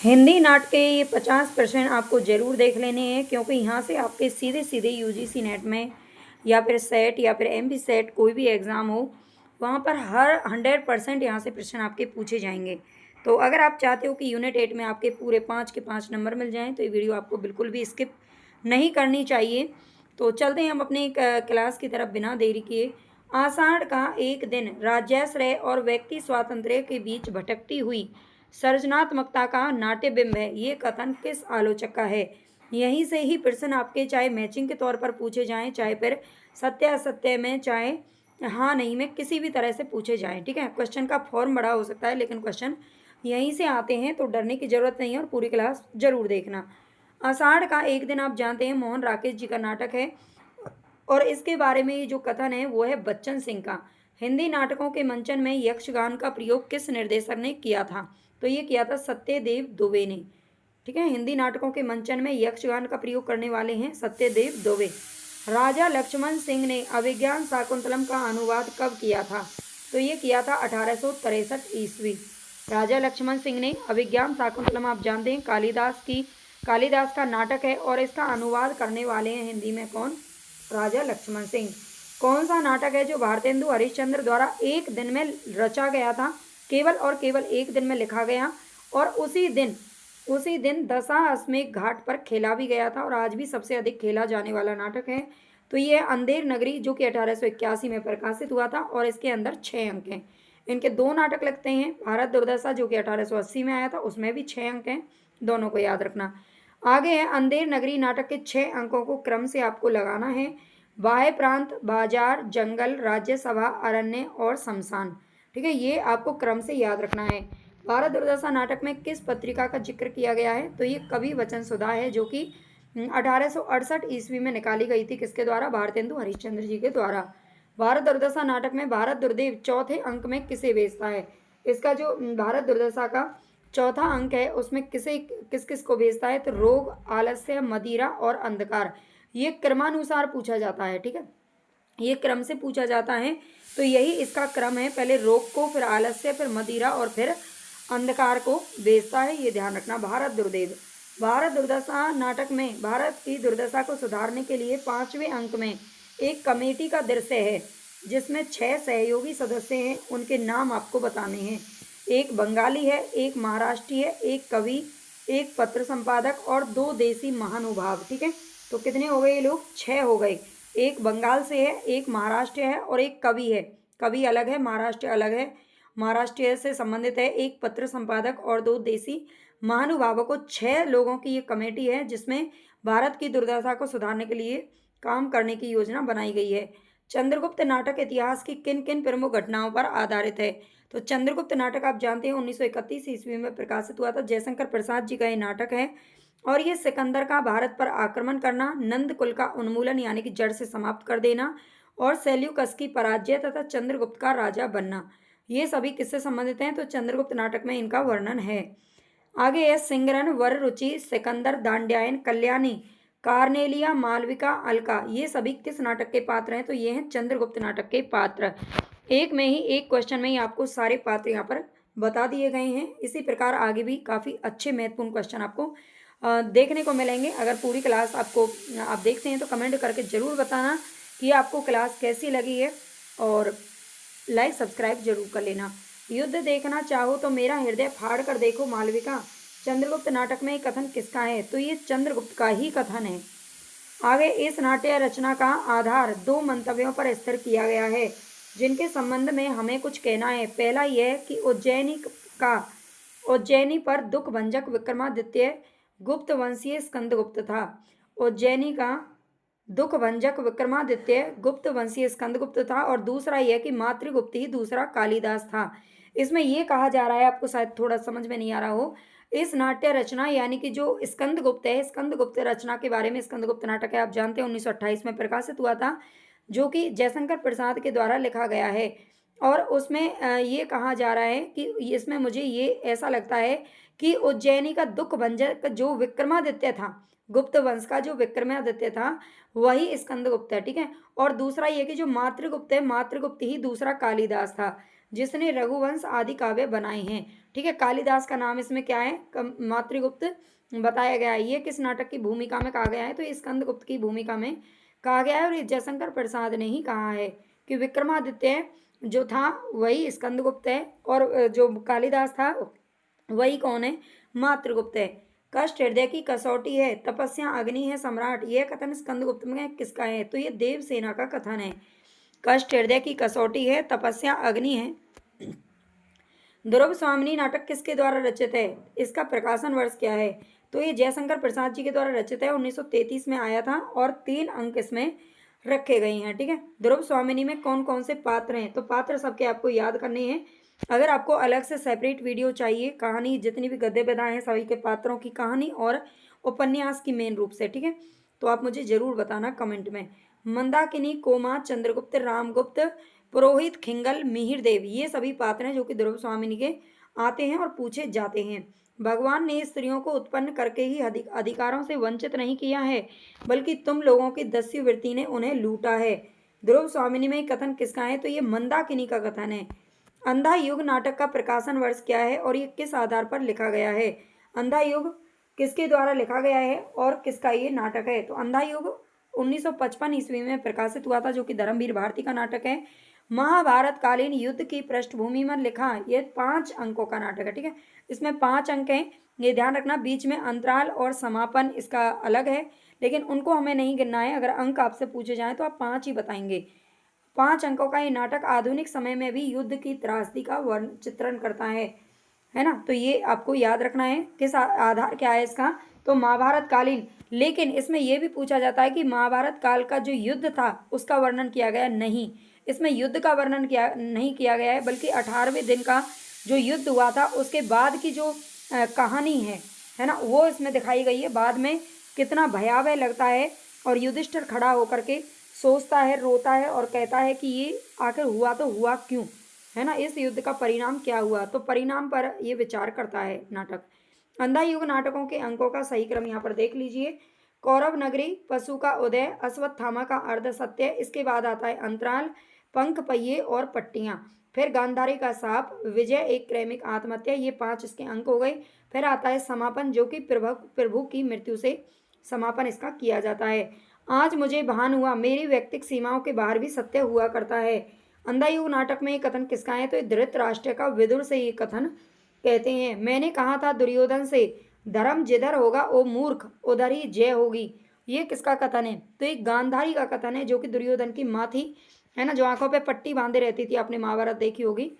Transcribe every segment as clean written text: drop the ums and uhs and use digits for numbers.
हिंदी नाटक के ये 50 प्रश्न आपको ज़रूर देख लेने हैं, क्योंकि यहाँ से आपके सीधे सीधे यूजीसी नेट में या फिर सेट या फिर एमपी सेट कोई भी एग्ज़ाम हो, वहाँ पर हर 100% यहाँ से प्रश्न आपके पूछे जाएंगे। तो अगर आप चाहते हो कि यूनिट 8 में आपके पूरे 5 के 5 नंबर मिल जाएं, तो ये वीडियो आपको बिल्कुल भी स्किप नहीं करनी चाहिए। तो चलते हैं हम अपने क्लास की तरफ बिना देरी किए। आषाढ़ का एक दिन राज्याश्रय और व्यक्ति स्वातंत्र्य के बीच भटकती हुई सृजनात्मकता का नाट्यबिंब है, ये कथन किस आलोचक का है? यहीं से ही प्रश्न आपके चाहे मैचिंग के तौर पर पूछे जाएं, चाहे फिर सत्य असत्य में, चाहे हाँ नहीं में, किसी भी तरह से पूछे जाएं। ठीक है, क्वेश्चन का फॉर्म बड़ा हो सकता है, लेकिन क्वेश्चन यहीं से आते हैं, तो डरने की जरूरत नहीं है और पूरी क्लास जरूर देखना। आषाढ़ का एक दिन आप जानते हैं मोहन राकेश जी का नाटक है, और इसके बारे में ये जो कथन है वो है बच्चन सिंह का। हिंदी नाटकों के मंचन में यक्षगान का प्रयोग किस निर्देशक ने किया था? तो ये किया था सत्यदेव दुबे ने। ठीक है, हिंदी नाटकों के मंचन में यक्षगान का प्रयोग करने वाले हैं सत्यदेव दुबे। राजा लक्ष्मण सिंह ने अभिज्ञान शाकुंतलम का अनुवाद कब किया था? तो ये किया था 1863 ईस्वी। राजा लक्ष्मण सिंह ने अभिज्ञान शाकुंतलम, आप जानते हैं कालिदास का नाटक है, और इसका अनुवाद करने वाले हैं हिंदी में कौन? राजा लक्ष्मण सिंह। कौन सा नाटक है जो भारतेंदु हरिश्चंद्र द्वारा एक दिन में रचा गया था, केवल और केवल एक दिन में लिखा गया, और उसी दिन दशाश्वमेध घाट पर खेला भी गया था, और आज भी सबसे अधिक खेला जाने वाला नाटक है? तो ये अंधेर नगरी, जो कि 1881 में प्रकाशित हुआ था, और इसके अंदर 6 अंक हैं। इनके 2 नाटक लगते हैं, भारत दुर्दशा जो कि 1880 में आया था, उसमें भी 6 अंक हैं, दोनों को याद रखना। आगे है अंधेर नगरी नाटक के 6 अंकों को क्रम से आपको लगाना है। बाह्य प्रांत, बाजार, जंगल, राज्यसभा, अरण्य और शमशान। ठीक है, ये आपको क्रम से याद रखना है। भारत दुर्दशा नाटक में किस पत्रिका का जिक्र किया गया है? तो ये कवि वचन सुधा है, जो कि 1868 ईस्वी में निकाली गई थी। किसके द्वारा? भारतेंदु हरिश्चंद्र जी के द्वारा। भारत दुर्दशा नाटक में भारत दुर्देव चौथे अंक में किसे भेजता है? इसका जो भारत दुर्दशा का चौथा अंक है, उसमें किस किस को भेजता है? तो रोग, आलस्य, मदिरा और अंधकार। ये क्रमानुसार पूछा जाता है। ठीक है, ये क्रम से पूछा जाता है, तो यही इसका क्रम है। पहले रोग को, फिर आलस्य, फिर मदिरा और फिर अंधकार को भेजता है, ये ध्यान रखना। भारत दुर्दशा नाटक में भारत की दुर्दशा को सुधारने के लिए 5वें अंक में एक कमेटी का दृश्य है, जिसमें 6 सहयोगी सदस्य हैं। उनके नाम आपको बताने हैं। एक बंगाली है, एक महाराष्ट्रीय है, एक कवि, एक पत्र संपादक और 2 देसी महानुभाव। ठीक है, तो कितने हो गए ये लोग? 6 हो गए। एक बंगाल से है, एक महाराष्ट्र है और एक कवि है। कवि अलग है, महाराष्ट्र अलग है। महाराष्ट्र से संबंधित है, एक पत्र संपादक और 2 देसी महानुभावों को 6 लोगों की ये कमेटी है, जिसमें भारत की दुर्दशा को सुधारने के लिए काम करने की योजना बनाई गई है। चंद्रगुप्त नाटक इतिहास की किन किन प्रमुख घटनाओं पर आधारित है? तो चंद्रगुप्त नाटक आप जानते हैं 1931 ईस्वी में प्रकाशित हुआ था। जयशंकर प्रसाद जी का ये नाटक है, और ये सिकंदर का भारत पर आक्रमण करना, नंद कुल का उन्मूलन यानी कि जड़ से समाप्त कर देना, और सेल्यूकस की पराजय तथा चंद्रगुप्त का राजा बनना, ये सभी किससे संबंधित हैं? तो चंद्रगुप्त नाटक में इनका वर्णन है। आगे है सिंगरन, वर रुचि, सिकंदर, दांड्यायन, कल्याणी, कार्नेलिया, मालविका, अलका, ये सभी किस नाटक के पात्र हैं? तो ये हैं चंद्रगुप्त नाटक के पात्र। एक में ही, एक क्वेश्चन में ही आपको सारे पात्र यहाँ पर बता दिए गए हैं। इसी प्रकार आगे भी काफ़ी अच्छे महत्वपूर्ण क्वेश्चन आपको देखने को मिलेंगे। अगर पूरी क्लास आपको आप देखते हैं तो कमेंट करके ज़रूर बताना कि आपको क्लास कैसी लगी है, और लाइक सब्सक्राइब जरूर कर लेना। युद्ध देखना चाहो तो मेरा हृदय फाड़ कर देखो मालविका, चंद्रगुप्त नाटक में कथन किसका है? तो ये चंद्रगुप्त का ही कथन है। आगे, इस नाट्य रचना का आधार 2 मंतव्यों पर स्थिर किया गया है, जिनके संबंध में हमें कुछ कहना है। पहला यह कि उज्जैनी पर दुख भंजक विक्रमादित्य गुप्त वंशीय स्कंदगुप्त था। उज्जैनी का दुख भंजक विक्रमादित्य गुप्त वंशीय स्कंदगुप्त था, और दूसरा यह कि मातृगुप्त ही दूसरा कालिदास था। इसमें यह कहा जा रहा है, आपको शायद थोड़ा समझ में नहीं आ रहा हो, इस नाट्य रचना यानी कि जो स्कंदगुप्त है, स्कंदगुप्त रचना के बारे में, स्कंदगुप्त नाटक है आप जानते हैं 1928 में प्रकाशित हुआ था, जो कि जयशंकर प्रसाद के द्वारा लिखा गया है। और उसमें ये कहा जा रहा है कि इसमें मुझे ये ऐसा लगता है कि उज्जैनी का दुख भंजक जो विक्रमादित्य था, गुप्त वंश का जो विक्रमादित्य था, वही स्कंदगुप्त है। ठीक है, और दूसरा ये कि जो मातृगुप्त है, मातृगुप्त ही दूसरा कालिदास था, जिसने रघुवंश आदि काव्य बनाए हैं। ठीक है। कालिदास का नाम इसमें क्या है, मातृगुप्त बताया गया है। ये किस नाटक की भूमिका में कहा गया है, तो ये स्कंदगुप्त की भूमिका में कहा गया है। और ये जयशंकर प्रसाद ने ही कहा है कि विक्रमादित्य जो था वही स्कंदगुप्त है, और जो कालिदास था वही कौन है, मातृगुप्त है। कष्ट हृदय की कसौटी है, तपस्या अग्नि है सम्राट, यह कथन स्कंदगुप्त में किसका है, तो ये देवसेना का कथन है। कष्ट हृदय की कसौटी है, तपस्या अग्नि है। ध्रुव स्वामिनी नाटक किसके द्वारा रचित है, इसका प्रकाशन वर्ष क्या है, तो ये जयशंकर प्रसाद जी के द्वारा रचित है। 1933 में आया था और 3 अंक इसमें रखे गए हैं। ठीक है। ध्रुव स्वामिनी में कौन कौन से पात्र हैं, तो पात्र सबके आपको याद करने हैं। अगर आपको अलग से सेपरेट वीडियो चाहिए, कहानी जितनी भी गद्य विधाएं हैं सभी के पात्रों की कहानी और उपन्यास की मेन रूप से, ठीक है, तो आप मुझे जरूर बताना कमेंट में। मंदाकिनी, कोमा, चंद्रगुप्त, रामगुप्त, पुरोहित, खिंगल, मिहिर देव, ये सभी पात्र हैं जो कि ध्रुव स्वामिनी के आते हैं और पूछे जाते हैं। भगवान ने स्त्रियों को उत्पन्न करके ही अधिकारों से वंचित नहीं किया है, बल्कि तुम लोगों की दस्यु वृत्ति ने उन्हें लूटा है। ध्रुव स्वामिनी में कथन किसका है, तो ये मंदाकिनी का कथन है। अंधा युग नाटक का प्रकाशन वर्ष क्या है और ये किस आधार पर लिखा गया है। अंधा युग किसके द्वारा लिखा गया है और किसका ये नाटक है, तो अंधा युग 1955 ईस्वी में प्रकाशित हुआ था, जो कि धर्मवीर भारती का नाटक है। महाभारत कालीन युद्ध की पृष्ठभूमि में लिखा ये 5 अंकों का नाटक है। ठीक है, इसमें 5 अंक हैं, ये ध्यान रखना। बीच में अंतराल और समापन इसका अलग है, लेकिन उनको हमें नहीं गिनना है। अगर अंक आपसे पूछे जाएं तो आप 5 ही बताएंगे। 5 अंकों का ये नाटक आधुनिक समय में भी युद्ध की त्रासदी का वर्ण चित्रण करता है ना। तो ये आपको याद रखना है। किस आधार क्या है इसका, तो महाभारत कालीन। लेकिन इसमें यह भी पूछा जाता है कि महाभारत काल का जो युद्ध था उसका वर्णन किया गया नहीं, इसमें युद्ध का वर्णन किया नहीं किया गया है, बल्कि 18वें दिन का जो युद्ध हुआ था उसके बाद की जो कहानी है ना, वो इसमें दिखाई गई है। बाद में कितना भयावह लगता है, और युधिष्ठिर खड़ा होकर के सोचता है, रोता है और कहता है कि ये आखिर हुआ तो हुआ क्यों, है ना, इस युद्ध का परिणाम क्या हुआ, तो परिणाम पर ये विचार करता है नाटक। अंधा युग नाटकों के अंकों का सही क्रम यहाँ पर देख लीजिए। कौरव नगरी, पशु का उदय, अश्वत्थामा का अर्ध सत्य, इसके बाद आता है अंतराल, पंख पहिए और पट्टियाँ, फिर गांधारी का साप, विजय एक क्रैमिक आत्महत्या, ये 5 इसके अंक हो गए। फिर आता है समापन, जो कि प्रभु की मृत्यु से समापन इसका किया जाता है। आज मुझे भान हुआ मेरी व्यक्तिक सीमाओं के बाहर भी सत्य हुआ करता है। अंधा युग नाटक में ये कथन किसका है, तो धृतराष्ट्र का विदुर से ये कथन कहते हैं। मैंने कहा था दुर्योधन से, धर्म जिधर होगा ओ मूर्ख उधर ही जय होगी, ये किसका कथन है, तो एक गांधारी का कथन है, जो कि दुर्योधन की माँ थी, है ना, जो आंखों पे पट्टी बांधे रहती थी, आपने महाभारत देखी होगी।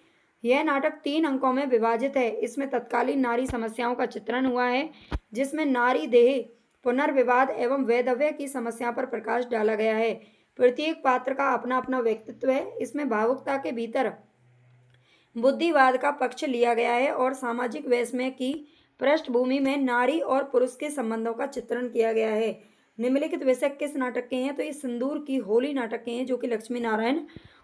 यह नाटक 3 अंकों में विभाजित है। इसमें तत्कालीन नारी समस्याओं का चित्रण हुआ है, जिसमें नारी देह पुनर्विवाद एवं वैधव्य की समस्या पर प्रकाश डाला गया है। प्रत्येक पात्र का अपना अपना व्यक्तित्व है। इसमें भावुकता के भीतर बुद्धिवाद का पक्ष लिया गया है और सामाजिक वैषम्य की पृष्ठभूमि में नारी और पुरुष के संबंधों का चित्रण किया गया है। निम्नलिखित विषय किस नाटक के हैं, तो ये सिंदूर की होली नाटक के हैं, जो कि लक्ष्मी नारायण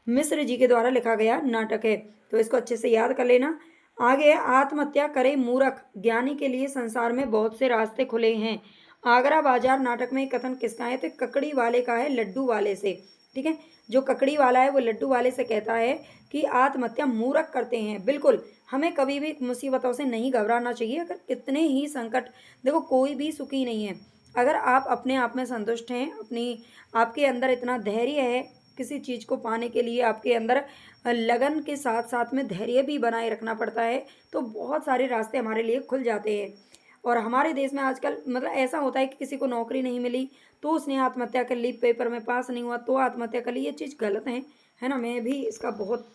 मिश्र जी के द्वारा लिखा गया नाटक है। तो इसको अच्छे से याद कर लेना। आगे, आत्महत्या करे मूर्ख, ज्ञानी के लिए संसार में बहुत से रास्ते खुले हैं। आगरा बाजार नाटक में कथन किसका है, तो ककड़ी वाले का है, लड्डू वाले से। ठीक है, जो ककड़ी वाला है वो लड्डू वाले से कहता है कि आत्महत्या मूर्ख करते हैं। बिल्कुल, हमें कभी भी मुसीबतों से नहीं घबराना चाहिए। अगर कितने ही संकट, देखो कोई भी सुखी नहीं है। अगर आप अपने आप में संतुष्ट हैं, आपके अंदर इतना धैर्य है किसी चीज़ को पाने के लिए, आपके अंदर लगन के साथ साथ में धैर्य भी बनाए रखना पड़ता है, तो बहुत सारे रास्ते हमारे लिए खुल जाते हैं। और हमारे देश में आजकल मतलब ऐसा होता है कि किसी को नौकरी नहीं मिली तो उसने आत्महत्या कर ली, पेपर में पास नहीं हुआ तो आत्महत्या कर ली, ये चीज़ गलत है ना। मैं भी इसका बहुत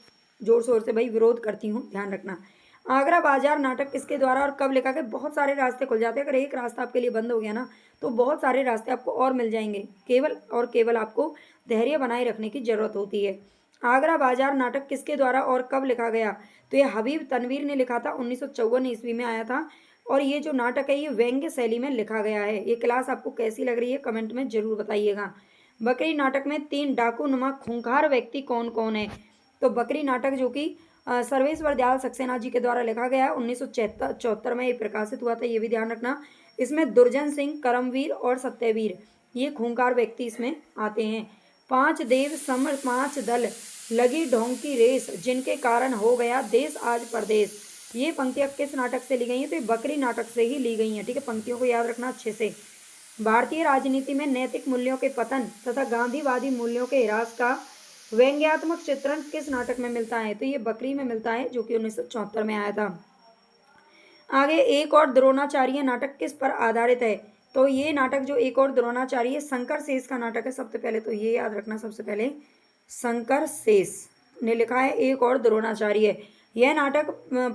ज़ोर शोर से भाई विरोध करती हूँ, ध्यान रखना। आगरा बाजार नाटक किसके द्वारा और कब लिखा गया, बहुत सारे रास्ते खुल जाते हैं। अगर एक रास्ता आपके लिए बंद हो गया ना, तो बहुत सारे रास्ते आपको और मिल जाएंगे। केवल और केवल आपको धैर्य बनाए रखने की जरूरत होती है। आगरा बाजार नाटक किसके द्वारा और कब लिखा गया, तो ये हबीब तनवीर ने लिखा था, 1954 ईस्वी में आया था। और ये जो नाटक है ये व्यंग्य शैली में लिखा गया है। ये क्लास आपको कैसी लग रही है कमेंट में जरूर बताइएगा। बकरी नाटक में 3 डाकू नुमा खूंखार व्यक्ति कौन कौन है, तो बकरी नाटक जो कि सर्वेश्वर दयाल सक्सेना जी के द्वारा लिखा गया है, 1974 में ये प्रकाशित हुआ था, ये भी ध्यान रखना। इसमें दुर्जन सिंह, करमवीर और सत्यवीर ये खूंखार व्यक्ति इसमें आते हैं। 5 देव समर 5 दल, लगी ढोंग की रेस, जिनके कारण हो गया देश आज परदेश। ये पंक्तियाँ किस नाटक से ली गई हैं? तो ये बकरी नाटक से ही ली गई हैं। ठीक है, पंक्तियों को याद रखना अच्छे से। भारतीय राजनीति में नैतिक मूल्यों के पतन तथा गांधीवादी मूल्यों के ह्रास का व्यंग्यात्मक चित्रण किस नाटक में मिलता है? तो ये बकरी में मिलता है, जो कि 1974 में आया था। आगे, एक और द्रोणाचार्य नाटक किस पर आधारित है? तो ये नाटक जो एक और द्रोणाचार्य शंकर शेष का नाटक है। सबसे पहले तो ये याद रखना, सबसे पहले शंकर शेष ने लिखा है एक और द्रोणाचार्य। यह नाटक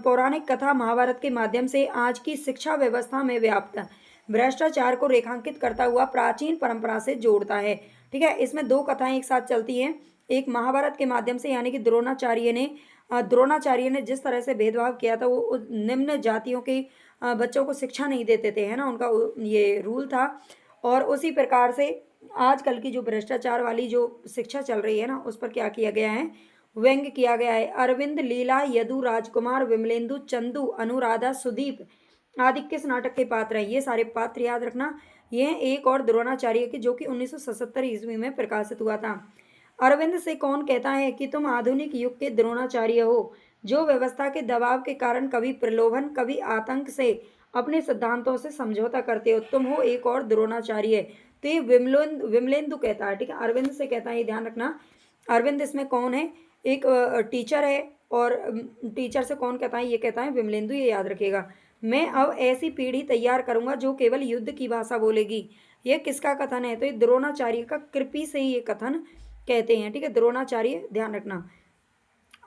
पौराणिक कथा महाभारत के माध्यम से आज की शिक्षा व्यवस्था में व्याप्त भ्रष्टाचार को रेखांकित करता हुआ प्राचीन परंपरा से जोड़ता है। ठीक है, इसमें दो कथाएं एक साथ चलती हैं। एक महाभारत के माध्यम से, यानी कि द्रोणाचार्य ने जिस तरह से भेदभाव किया था, वो निम्न जातियों के बच्चों को शिक्षा नहीं देते थे, है ना, उनका ये रूल था। और उसी प्रकार से आजकल की जो भ्रष्टाचार वाली जो शिक्षा चल रही है ना, उस पर क्या किया गया है? व्यंग्य किया गया है। अरविंद, लीला, यदु, राजकुमार, विमलेंदु, चंदू, अनुराधा, सुदीप आदि किस नाटक के पात्र हैं? ये सारे पात्र याद रखना। ये हैं एक और द्रोणाचार्य के, जो कि 1977 ईस्वी में प्रकाशित हुआ था। अरविंद से कौन कहता है कि तुम आधुनिक युग के द्रोणाचार्य हो, जो व्यवस्था के दबाव के कारण कभी प्रलोभन कभी आतंक से अपने सिद्धांतों से समझौता करते हो, तुम हो एक और द्रोणाचार्य। तो ये विमलेंदु कहता है। ठीक है, अरविंद से कहता है, ये ध्यान रखना। अरविंद इसमें कौन है? एक टीचर है। और टीचर से कौन कहता है? ये कहता है विमलेंदु, ये याद रखिएगा। मैं अब ऐसी पीढ़ी तैयार करूंगा जो केवल युद्ध की भाषा बोलेगी। यह किसका कथन है? तो ये द्रोणाचार्य का कृपि से ही ये कथन कहते हैं। ठीक है, द्रोणाचार्य, ध्यान रखना।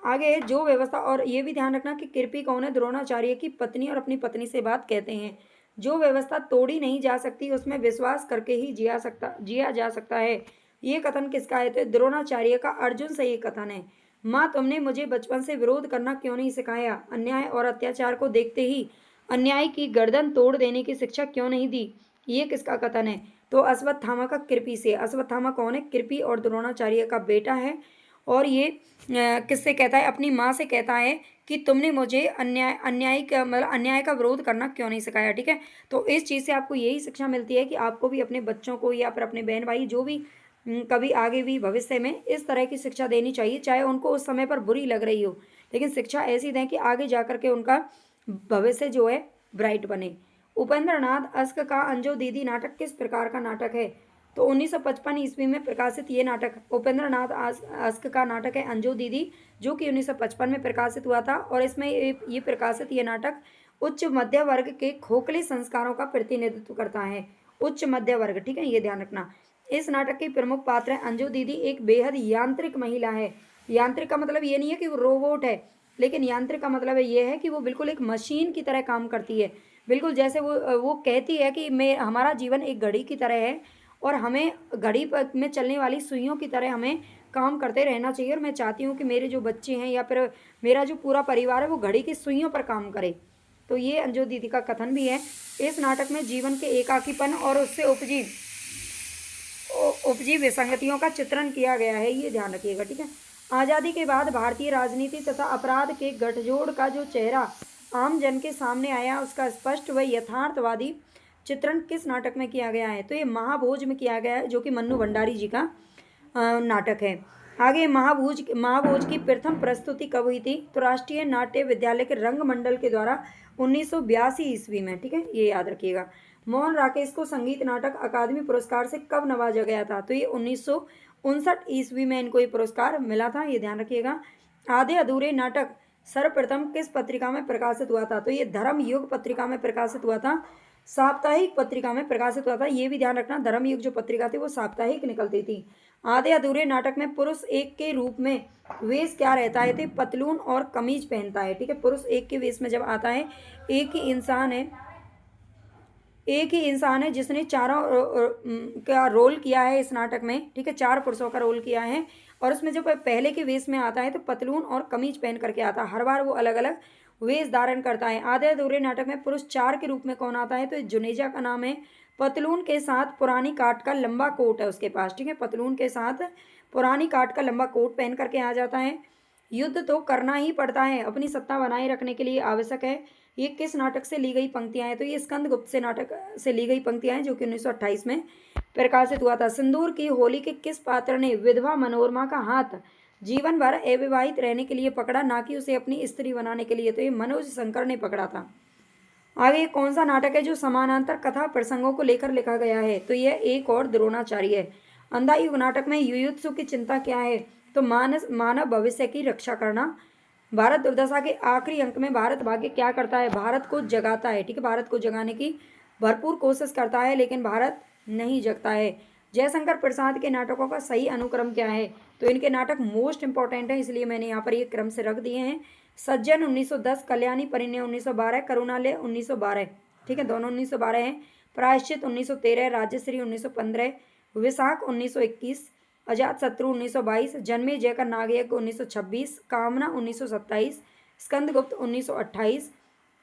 आगे, जो व्यवस्था, और ये भी ध्यान रखना कि कृपि कौन है? द्रोणाचार्य की पत्नी, और अपनी पत्नी से बात कहते हैं। जो व्यवस्था तोड़ी नहीं जा सकती, उसमें विश्वास करके ही जिया जा सकता है। ये कथन किसका है? तो द्रोणाचार्य का अर्जुन से ये कथन है। माँ, तुमने मुझे बचपन से विरोध करना क्यों नहीं सिखाया? अन्याय और अत्याचार को देखते ही अन्याय की गर्दन तोड़ देने की शिक्षा क्यों नहीं दी? ये किसका कथन है? तो अश्वत्थामा का कृपि से। अश्वत्थामा कौन है? कृपि और द्रोणाचार्य का बेटा है। और ये किससे कहता है? अपनी माँ से कहता है कि तुमने मुझे अन्याय का विरोध करना क्यों नहीं सिखाया। ठीक है, तो इस चीज़ से आपको यही शिक्षा मिलती है कि आपको भी अपने बच्चों को या फिर अपने बहन भाई जो भी कभी आगे भी भविष्य में इस तरह की शिक्षा देनी चाहिए, चाहे उनको उस समय पर बुरी लग रही हो, लेकिन शिक्षा ऐसी दें कि आगे जा करके उनका भविष्य जो है ब्राइट बने। उपेंद्र नाथ अश्क का अंजो दीदी नाटक किस प्रकार का नाटक है? तो 1955 ईस्वी में प्रकाशित ये नाटक उपेंद्र नाथ अश्क का नाटक है अंजो दीदी, जो कि 1955 में प्रकाशित हुआ था। और इसमें ये प्रकाशित ये नाटक उच्च मध्य वर्ग के खोखले संस्कारों का प्रतिनिधित्व करता है। उच्च मध्य वर्ग, ठीक है, ये ध्यान रखना। इस नाटक की प्रमुख पात्र है अंजू दीदी, एक बेहद यांत्रिक महिला है। यांत्रिक का मतलब ये नहीं है कि वो रोबोट है, लेकिन यांत्रिक का मतलब ये है कि वो बिल्कुल एक मशीन की तरह काम करती है। बिल्कुल जैसे वो कहती है कि मैं हमारा जीवन एक घड़ी की तरह है, और हमें घड़ी में चलने वाली सुइयों की तरह हमें काम करते रहना चाहिए। और मैं चाहती हूँ कि मेरे जो बच्चे हैं या फिर मेरा जो पूरा परिवार है वो घड़ी की सुइयों पर काम करे। तो ये अंजू दीदी का कथन भी है। इस नाटक में जीवन के एकाकीपन और उससे उपजी विसंगतियों का चित्रण किया गया है, ये ध्यान रखिएगा। ठीक है, आज़ादी के बाद भारतीय राजनीति तथा अपराध के गठजोड़ का जो चेहरा आम जन के सामने आया, उसका स्पष्ट व यथार्थवादी चित्रण किस नाटक में किया गया है? तो ये महाभोज में किया गया है, जो कि मन्नू भंडारी जी का नाटक है। आगे, महाभोज की प्रथम प्रस्तुति कब हुई थी? तो राष्ट्रीय नाट्य विद्यालय के रंग मंडल के द्वारा 1982 ईस्वी में। ठीक है, ये याद रखिएगा। मोहन राकेश को संगीत नाटक अकादमी पुरस्कार से कब नवाजा गया था? तो ये 1959 ईस्वी में इनको ये पुरस्कार मिला था, ये ध्यान रखिएगा। आधे अधूरे नाटक सर्वप्रथम किस पत्रिका में प्रकाशित हुआ था? तो ये धर्म युग पत्रिका में प्रकाशित हुआ था, साप्ताहिक पत्रिका में प्रकाशित हुआ था। ये भी ध्यान रखना, धर्म युग जो पत्रिका थी वो साप्ताहिक निकलती थी। आधे अधूरे नाटक में पुरुष एक के रूप में वेश क्या रहता है? तो पतलून और कमीज पहनता है। ठीक है, पुरुष एक के वेश में जब आता है, एक ही इंसान है जिसने चारों का रोल किया है इस नाटक में। ठीक है, 4 पुरुषों का रोल किया है। और उसमें जब पहले के वेश में आता है तो पतलून और कमीज पहन करके आता है, हर बार वो अलग अलग वेश धारण करता है। आधे अधूरे नाटक में पुरुष 4 के रूप में कौन आता है? तो जुनेजा का नाम है। पतलून के साथ पुरानी काट का लंबा कोट है उसके पास। ठीक है, पतलून के साथ पुरानी काट का लंबा कोट पहन करके आ जाता है। युद्ध तो करना ही पड़ता है, अपनी सत्ता बनाए रखने के लिए आवश्यक है। ये किस नाटक से ली गई पंक्तियां हैं? तो ये स्कंदगुप्त से नाटक से ली गई पंक्तियां हैं, जो कि 1928 में प्रकाशित हुआ था। सिंदूर की होली के किस पात्र ने विधवा मनोरमा का हाथ जीवन भर अविवाहित रहने के लिए पकड़ा, ना कि उसे अपनी स्त्री बनाने के लिए। तो ये मनोज शंकर ने पकड़ा था। आगे कौन सा नाटक है जो समानांतर कथा प्रसंगों को लेकर लिखा गया है? तो यह एक और द्रोणाचार्य है। अंधा युग नाटक में युयुत्सु की चिंता क्या है? तो मानव भविष्य की रक्षा करना। भारत दुर्दशा के आखिरी अंक में भारत भाग्य क्या करता है? भारत को जगाता है। ठीक है, भारत को जगाने की भरपूर कोशिश करता है, लेकिन भारत नहीं जगता है। जयशंकर प्रसाद के नाटकों का सही अनुक्रम क्या है? तो इनके नाटक मोस्ट इंपॉर्टेंट है, इसलिए मैंने यहाँ पर ये क्रम से रख दिए हैं। सज्जन 1910, कल्याणी परिणय 1912, करुणालय 1912। ठीक है, दोनों 1912 हैं। प्रायश्चित 1913, राजश्री 1915, विशाख 1921, अजात शत्रु 1922, जन्मे जय का नागयज्ञ 1926, कामना 1927, स्कंदगुप्त 1928,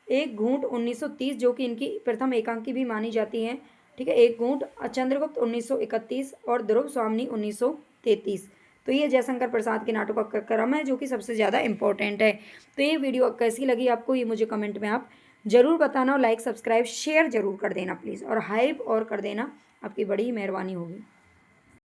एक घूंट 1930 जो कि इनकी प्रथम एकांकी भी मानी जाती है। ठीक है, एक घूंट, चंद्रगुप्त 1931 और ध्रुव स्वामी 1933। तो ये जयशंकर प्रसाद के नाटकों का क्रम है जो कि सबसे ज़्यादा इंपॉर्टेंट है। तो ये वीडियो कैसी लगी आपको, ये मुझे कमेंट में आप ज़रूर बताना, और लाइक सब्सक्राइब शेयर ज़रूर कर देना प्लीज़, और हाइप और कर देना, आपकी बड़ी मेहरबानी होगी।